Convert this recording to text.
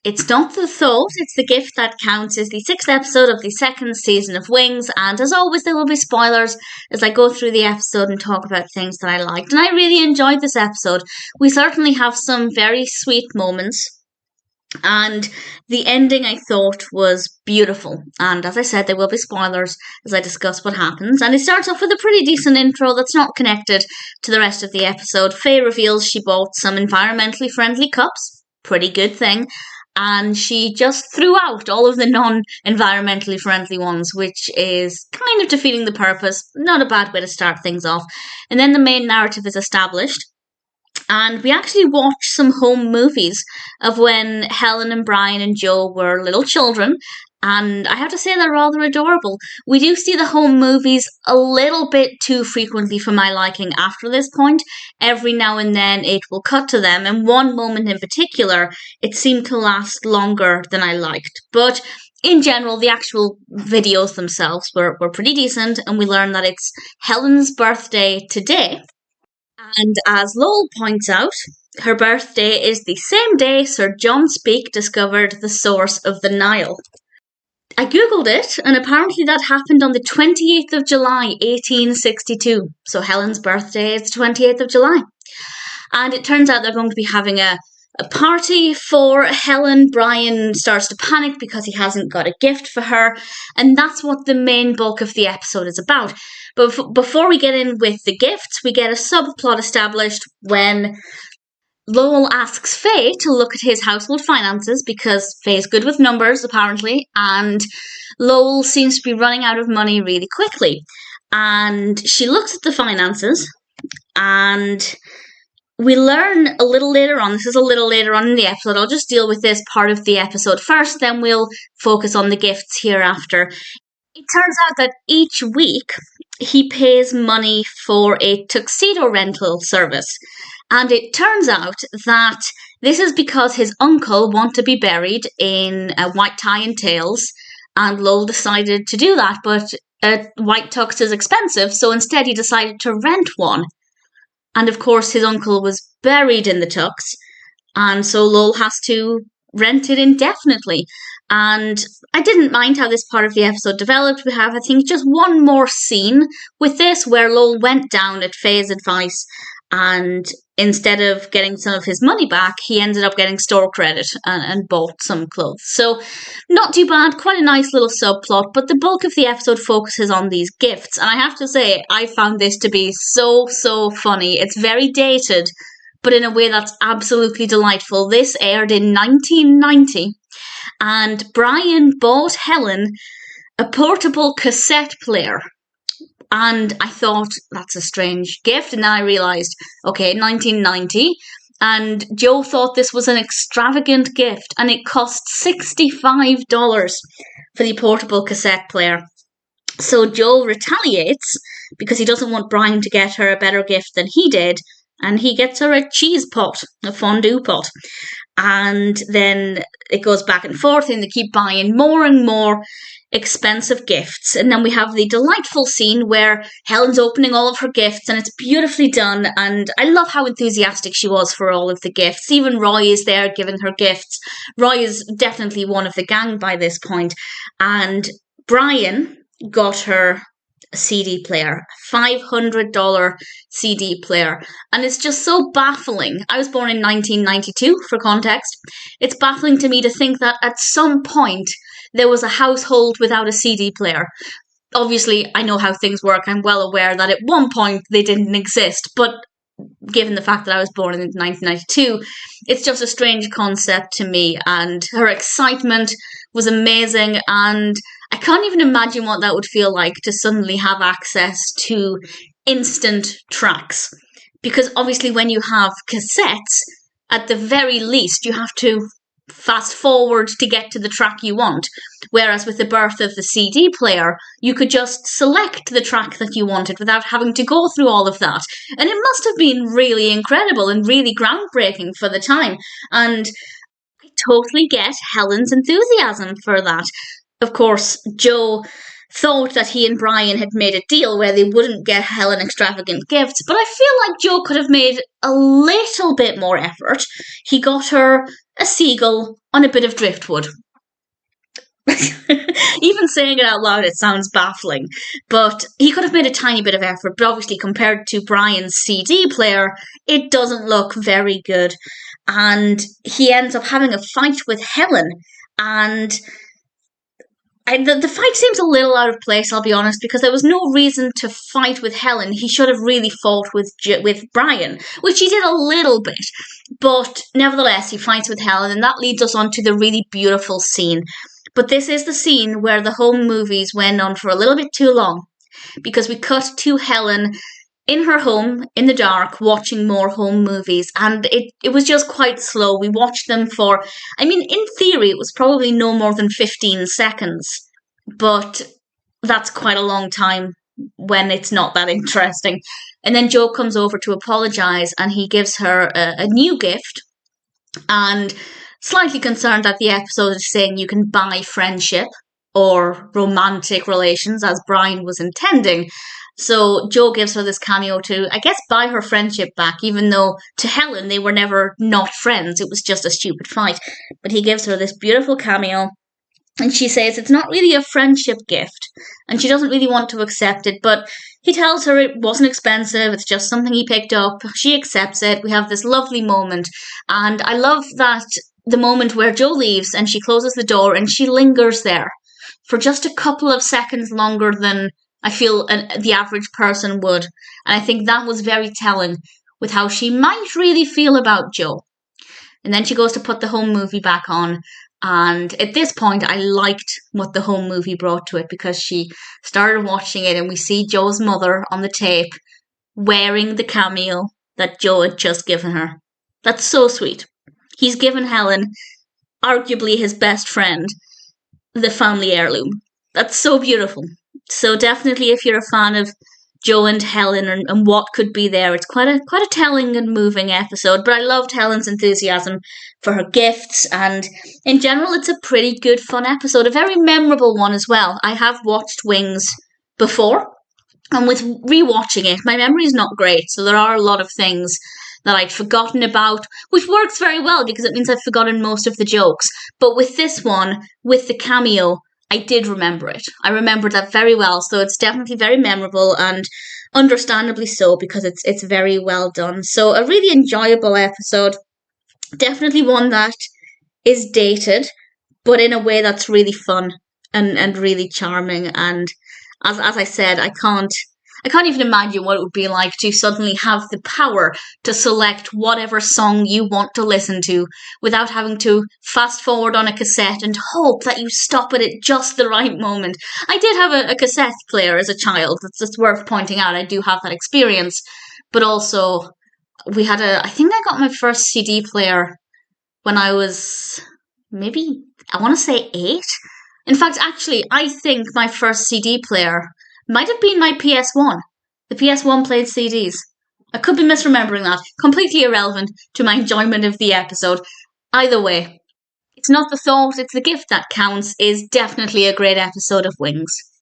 It's Not the Thought, It's the Gift That Counts is the 6th episode of the 2nd season of Wings, and as always there will be spoilers as I go through the episode and talk about things that I liked. And I really enjoyed this episode. We certainly have some very sweet moments, and the ending I thought was beautiful. And as I said, there will be spoilers as I discuss what happens. And it starts off with a pretty decent intro that's not connected to the rest of the episode. Faye reveals she bought some environmentally friendly cups. Pretty good thing. And she just threw out all of the non-environmentally friendly ones, which is kind of defeating the purpose. Not a bad way to start things off. And then the main narrative is established. And we actually watch some home movies of when Helen and Brian and Joe were little children. And I have to say they're rather adorable. We do see the home movies a little bit too frequently for my liking after this point. Every now and then it will cut to them, and one moment in particular, it seemed to last longer than I liked. But in general, the actual videos themselves were pretty decent, and we learn that it's Helen's birthday today. And as Lowell points out, her birthday is the same day Sir John Speke discovered the source of the Nile. I googled it, and apparently that happened on the 28th of July, 1862. So Helen's birthday is the 28th of July. And it turns out they're going to be having a party for Helen. Brian starts to panic because he hasn't got a gift for her. And that's what the main bulk of the episode is about. But before we get in with the gifts, we get a subplot established when Lowell asks Faye to look at his household finances because Faye's good with numbers, apparently, and Lowell seems to be running out of money really quickly. And she looks at the finances, and we learn a little later on, this is a little later on in the episode, I'll just deal with this part of the episode first, then we'll focus on the gifts hereafter. It turns out that each week he pays money for a tuxedo rental service. And it turns out that this is because his uncle wanted to be buried in a white tie and tails, and Lowell decided to do that, but a white tux is expensive, so instead he decided to rent one. And of course his uncle was buried in the tux, and so Lowell has to rent it indefinitely. And I didn't mind how this part of the episode developed. We have, I think, just one more scene with this where Lowell went down at Faye's advice, and instead of getting some of his money back, he ended up getting store credit and bought some clothes. So not too bad, quite a nice little subplot, but the bulk of the episode focuses on these gifts. And I have to say, I found this to be so funny. It's very dated, but in a way that's absolutely delightful. This aired in 1990, and Brian bought Helen a portable cassette player. And I thought, that's a strange gift. And then I realised, okay, 1990. And Joe thought this was an extravagant gift. And it cost $65 for the portable cassette player. So Joe retaliates because he doesn't want Brian to get her a better gift than he did. And he gets her a cheese pot, a fondue pot. And then it goes back and forth, and they keep buying more and more expensive gifts. And then we have the delightful scene where Helen's opening all of her gifts, and it's beautifully done. And I love how enthusiastic she was for all of the gifts. Even Roy is there giving her gifts. Roy is definitely one of the gang by this point. And Brian got her a CD player, a $500 CD player. And it's just so baffling. I was born in 1992, for context. It's baffling to me to think that at some point there was a household without a CD player. Obviously, I know how things work. I'm well aware that at one point they didn't exist. But given the fact that I was born in 1992, it's just a strange concept to me. And her excitement was amazing, and I can't even imagine what that would feel like to suddenly have access to instant tracks. Because obviously when you have cassettes, at the very least you have to fast forward to get to the track you want. Whereas with the birth of the CD player, you could just select the track that you wanted without having to go through all of that. And it must have been really incredible and really groundbreaking for the time. And I totally get Helen's enthusiasm for that. Of course, Joe thought that he and Brian had made a deal where they wouldn't get Helen extravagant gifts, but I feel like Joe could have made a little bit more effort. He got her a seagull on a bit of driftwood. Even saying it out loud, it sounds baffling. But he could have made a tiny bit of effort, but obviously compared to Brian's CD player, it doesn't look very good. And he ends up having a fight with Helen, and the fight seems a little out of place, I'll be honest, because there was no reason to fight with Helen. He should have really fought with Brian, which he did a little bit. But nevertheless, he fights with Helen, and that leads us on to the really beautiful scene. But this is the scene where the home movies went on for a little bit too long, because we cut to Helen in her home, in the dark, watching more home movies, and it was just quite slow. We watched them for, I mean, in theory, it was probably no more than 15 seconds, but that's quite a long time when it's not that interesting. And then Joe comes over to apologise, and he gives her a new gift, and slightly concerned that the episode is saying you can buy friendship or romantic relations, as Brian was intending. So Joe gives her this cameo to, I guess, buy her friendship back, even though to Helen they were never not friends. It was just a stupid fight. But he gives her this beautiful cameo, and she says it's not really a friendship gift, and she doesn't really want to accept it, but he tells her it wasn't expensive, it's just something he picked up. She accepts it. We have this lovely moment, and I love that the moment where Joe leaves and she closes the door and she lingers there for just a couple of seconds longer than I feel the average person would. And I think that was very telling with how she might really feel about Joe. And then she goes to put the home movie back on. And at this point, I liked what the home movie brought to it, because she started watching it and we see Joe's mother on the tape wearing the cameo that Joe had just given her. That's so sweet. He's given Helen, arguably his best friend, the family heirloom. That's so beautiful. So definitely, if you're a fan of Joe and Helen and what could be there, it's quite a telling and moving episode. But I loved Helen's enthusiasm for her gifts, and in general, it's a pretty good, fun episode. A very memorable one as well. I have watched Wings before, and with rewatching it, my memory is not great. So there are a lot of things that I'd forgotten about, which works very well because it means I've forgotten most of the jokes. But with this one, with the cameo, I did remember it. I remembered that very well, so it's definitely very memorable, and understandably so, because it's very well done. So a really enjoyable episode. Definitely one that is dated, but in a way that's really fun and really charming. And as I said, I can't even imagine what it would be like to suddenly have the power to select whatever song you want to listen to without having to fast forward on a cassette and hope that you stop it at just the right moment. I did have a cassette player as a child. It's worth pointing out. I do have that experience. But also, I think I got my first CD player when I was maybe, I want to say 8. In fact, actually, I think my first CD player might have been my PS1. The PS1 played CDs. I could be misremembering that. Completely irrelevant to my enjoyment of the episode. Either way, it's not the thought, it's the gift that counts, is definitely a great episode of Wings.